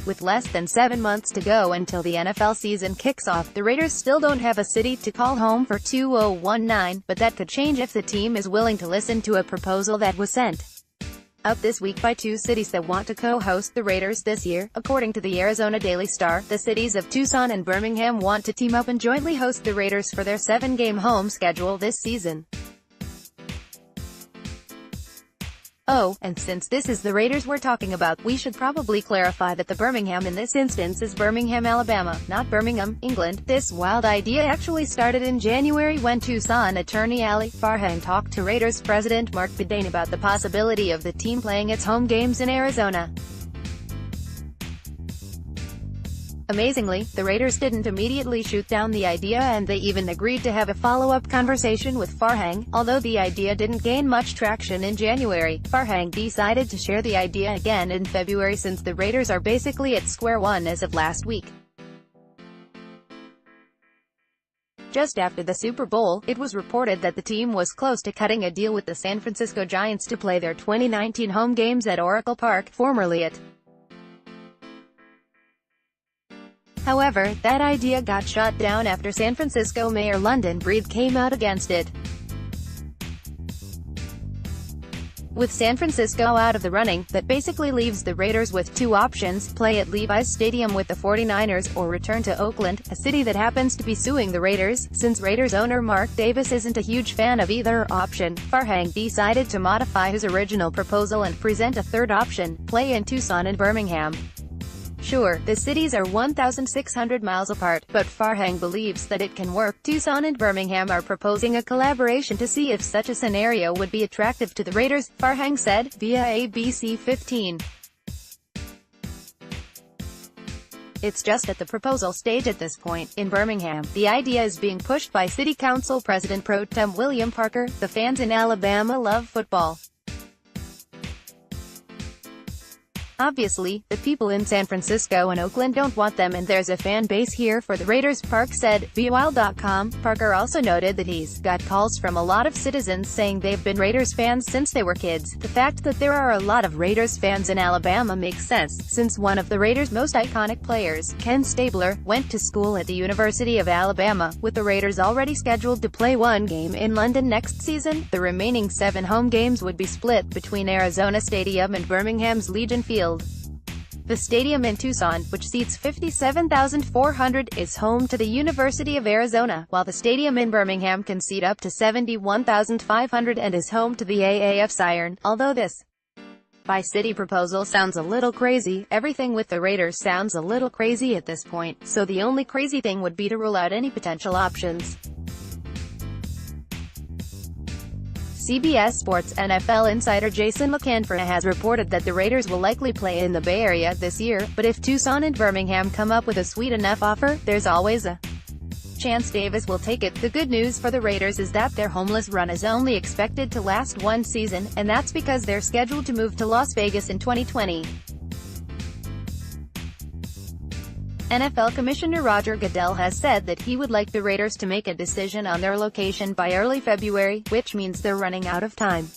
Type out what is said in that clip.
With less than 7 months to go until the NFL season kicks off, the Raiders still don't have a city to call home for 2019, but that could change if the team is willing to listen to a proposal that was sent out this week by two cities that want to co-host the Raiders this year. According to the Arizona Daily Star, the cities of Tucson and Birmingham want to team up and jointly host the Raiders for their 7-game home schedule this season. Oh, and since this is the Raiders we're talking about, we should probably clarify that the Birmingham in this instance is Birmingham, Alabama, not Birmingham, England. This wild idea actually started in January when Tucson attorney Ali Farhang talked to Raiders president Mark Bedane about the possibility of the team playing its home games in Arizona. Amazingly, the Raiders didn't immediately shoot down the idea, and they even agreed to have a follow-up conversation with Farhang. Although the idea didn't gain much traction in January, Farhang decided to share the idea again in February, since the Raiders are basically at square one as of last week. Just after the Super Bowl, it was reported that the team was close to cutting a deal with the San Francisco Giants to play their 2019 home games at Oracle Park, formerly at. However, that idea got shot down after San Francisco Mayor London Breed came out against it. With San Francisco out of the running, that basically leaves the Raiders with two options: play at Levi's Stadium with the 49ers, or return to Oakland, a city that happens to be suing the Raiders. Since Raiders owner Mark Davis isn't a huge fan of either option, Farhang decided to modify his original proposal and present a third option: play in Tucson and Birmingham. Sure, the cities are 1,600 miles apart, but Farhang believes that it can work. Tucson and Birmingham are proposing a collaboration to see if such a scenario would be attractive to the Raiders, Farhang said, via ABC 15. It's just at the proposal stage at this point. In Birmingham, the idea is being pushed by City Council President Pro Tem William Parker. The fans in Alabama love football. Obviously, the people in San Francisco and Oakland don't want them, and there's a fan base here for the Raiders, Park said, VWild.com. Parker also noted that he's got calls from a lot of citizens saying they've been Raiders fans since they were kids. The fact that there are a lot of Raiders fans in Alabama makes sense, since one of the Raiders' most iconic players, Ken Stabler, went to school at the University of Alabama. With the Raiders already scheduled to play one game in London next season, the remaining 7 home games would be split between Arizona Stadium and Birmingham's Legion Field. The stadium in Tucson, which seats 57,400, is home to the University of Arizona, while the stadium in Birmingham can seat up to 71,500 and is home to the AAF Siren. Although this by-city proposal sounds a little crazy, everything with the Raiders sounds a little crazy at this point, so the only crazy thing would be to rule out any potential options. CBS Sports NFL insider Jason LaCanfora has reported that the Raiders will likely play in the Bay Area this year, but if Tucson and Birmingham come up with a sweet enough offer, there's always a chance Davis will take it. The good news for the Raiders is that their homeless run is only expected to last one season, and that's because they're scheduled to move to Las Vegas in 2020. NFL Commissioner Roger Goodell has said that he would like the Raiders to make a decision on their location by early February, which means they're running out of time.